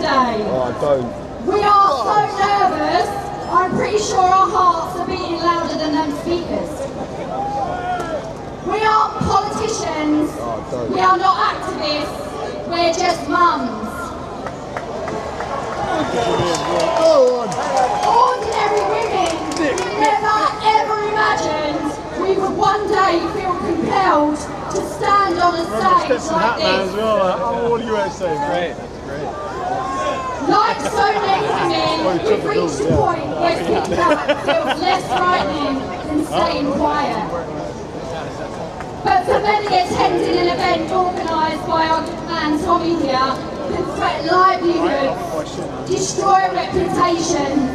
today. Oh, don't. We are so nervous, I'm pretty sure our hearts are beating louder than them speakers. We aren't politicians, we are not activists, we're just mums. Ordinary women who never ever imagined we would one day feel compelled to stand on a stage like this. What do you want to say, mate? Like so many women, we've reached a point where speaking out feels less frightening than staying quiet. But for many, attending an event organised by our good man Tommy here can threaten livelihoods, destroy reputations,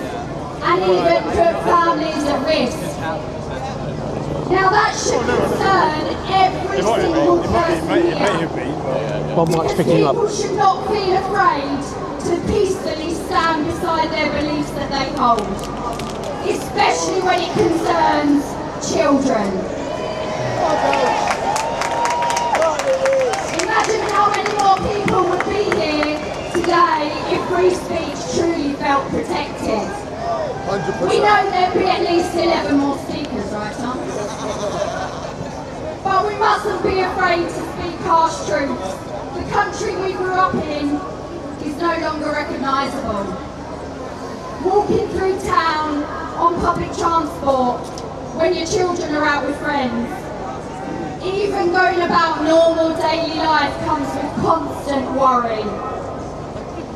and even put families at risk. Now that should concern every single person here. Because people should not feel afraid to peacefully stand beside their beliefs that they hold, especially when it concerns children. Imagine how many more people would be here today if free speech truly felt protected. 100%. We know there'd be at least 11 more speakers, right, Tom? But we mustn't be afraid to speak harsh truths. The country we grew up in is no longer recognisable. Walking through town on public transport when your children are out with friends, even going about normal daily life comes with constant worry.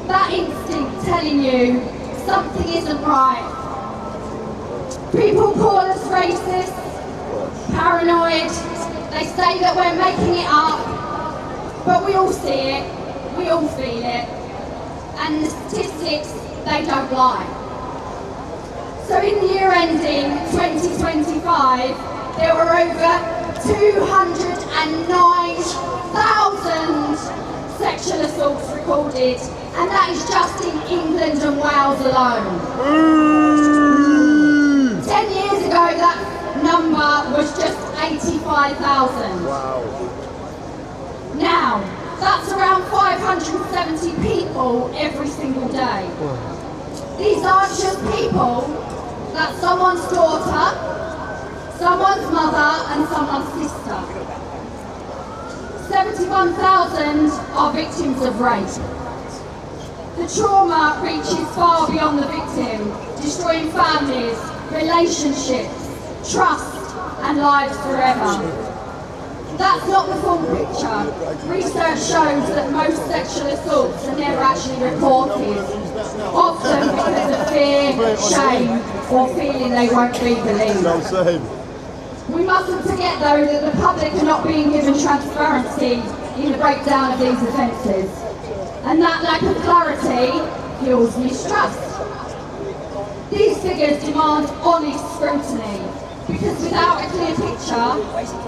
That instinct telling you something isn't right. People call us racist, paranoid, they say that we're making it up, but we all see it, we all feel it, and the statistics, they don't lie. So in the year ending 2025, there were over 209,000 sexual assaults recorded, and that is just in England and Wales alone. 10 years ago, that number was just 85,000. Wow. Now, that's around 570 people every single day. These aren't just people, that's someone's daughter, someone's mother and someone's sister. 71,000 are victims of rape. The trauma reaches far beyond the victim, destroying families, relationships, trust and lives forever. That's not the full picture. Research shows that most sexual assaults are never actually reported, often because of fear, shame or feeling they won't be believed. We mustn't forget though that the public are not being given transparency in the breakdown of these offences, and that lack of clarity fuels mistrust. These figures demand honest scrutiny, because without a clear picture,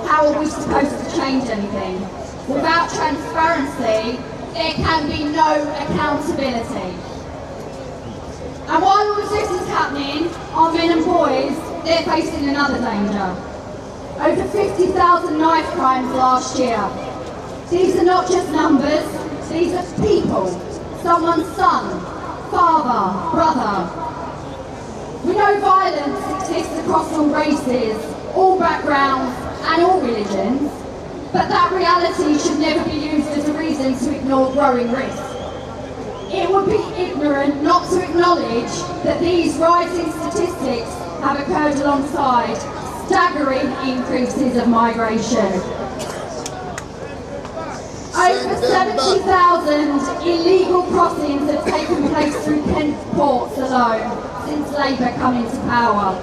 how are we supposed to change anything? Without transparency, there can be no accountability. And while all of this is happening, our men and boys, they're facing another danger. Over 50,000 knife crimes last year. These are not just numbers, these are people. Someone's son, father, brother. We know violence exists across all races, all backgrounds and all religions, but that reality should never be used as a reason to ignore growing risk. It would be ignorant not to acknowledge that these rising statistics have occurred alongside staggering increases of migration. Over 70,000 illegal crossings have taken place through Kent ports alone since Labour come into power.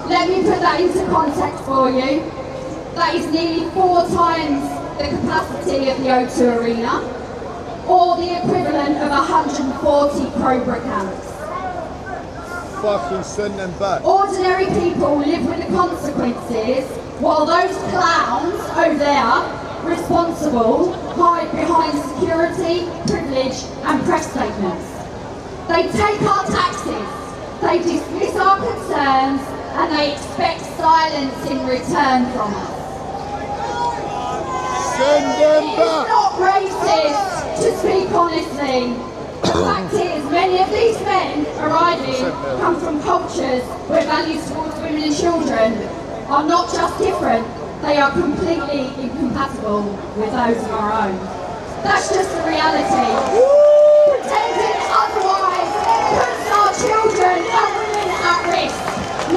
Let me put that into context for you. That is nearly 4 times the capacity of the O2 Arena, or the equivalent of 140 Crowborough camps. Fucking send them back. Ordinary people live with the consequences, while those clowns over there, responsible, hide behind security, privilege and press statements. They take our taxes, they dismiss our concerns and they expect silence in return from us. Send them It's back. not racist to speak honestly. fact is, many of these men arriving come from cultures where values towards women and children are not just different, they are completely incompatible with those of our own. That's just the reality. Pretending otherwise puts our children and women at risk.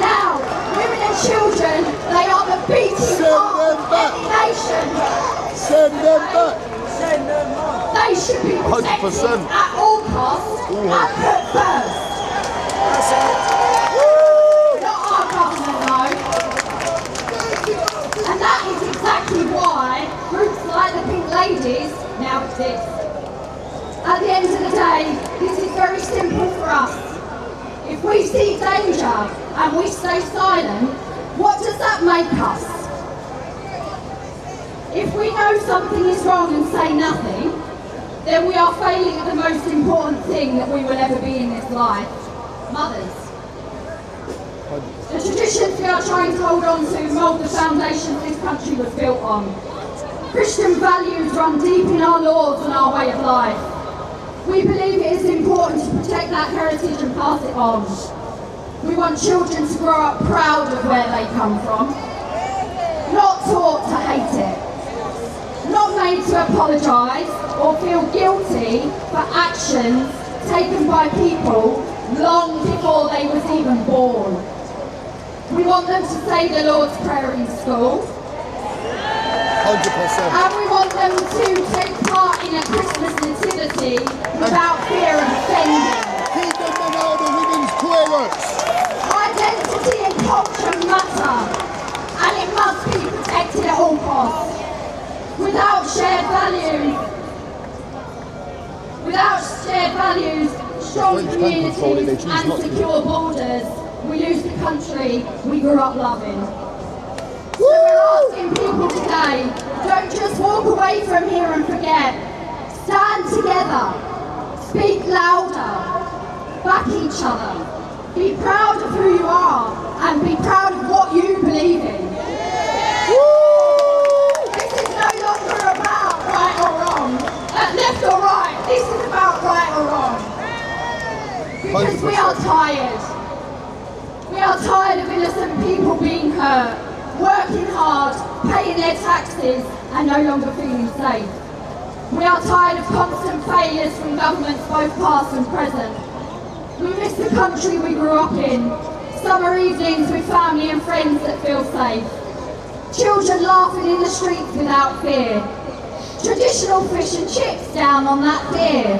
Now, women and children, they are the beating heart of any nation. Send them back. They should be protected 100%. at all costs and put first. Not our government, though. And that is exactly why groups like the Pink Ladies now exist. At the end of the day, this is very simple for us. If we see danger and we stay silent, what does that make us? If we know something is wrong and say nothing, then we are failing at the most important thing that we will ever be in this life, mothers. The traditions we are trying to hold on to mould the foundations this country was built on. Christian values run deep in our laws and our way of life. We believe it is important to protect that heritage and pass it on. We want children to grow up proud of where they come from, not taught to hate it, not made to apologise or feel guilty for actions taken by people long before they was even born. We want them to say the Lord's Prayer in school. 100%. And we want them to take part in a Christmas nativity without fear of offending. Keep them men out of the women's toilets. Identity and culture matter, and it must be protected at all costs. Without shared values, strong French bank control it, they communities choose and not to. secure borders, we lose the country we grew up loving. So we're asking people today, don't just walk away from here and forget. Stand together, speak louder, back each other. Be proud of who you are and be proud of what you believe in. This is no longer about right or wrong, left or right. This is about right or wrong. Because we are tired. We are tired of innocent people being hurt, working hard, paying their taxes and no longer feeling safe. We are tired of constant failures from governments both past and present. We miss the country we grew up in, summer evenings with family and friends that feel safe, children laughing in the streets without fear, traditional fish and chips down on that pier,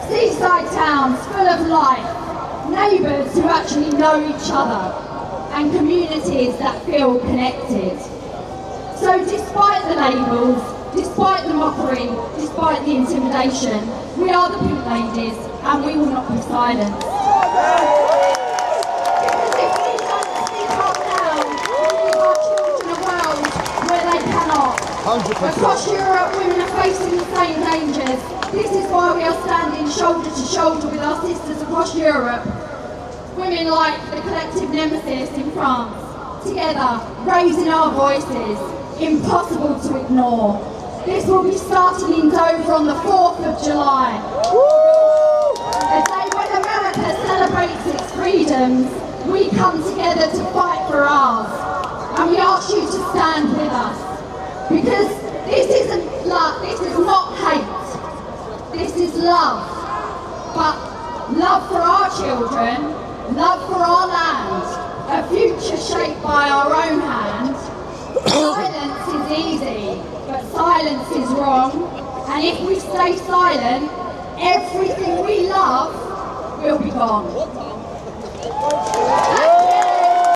seaside towns full of life, neighbours who actually know each other, and communities that feel connected. So despite the labels, despite the mockery, despite the intimidation, we are the Pink Ladies and we will not be silenced. Because if we don't speak up now, we leave our children a world where they cannot. 100%. Across Europe, women are facing the same dangers. This is why we are standing shoulder to shoulder with our sisters across Europe. Women like the collective Nemesis in France, together, raising our voices, impossible to ignore. This will be starting in Dover on the 4th of July. A day when America celebrates its freedoms, we come together to fight for ours. And we ask you to stand with us. Because this isn't love, this is not hate. This is love. But love for our children, love for our land, a future shaped by our own hand. Silence is easy, but silence is wrong. And if we stay silent, everything we love will be gone.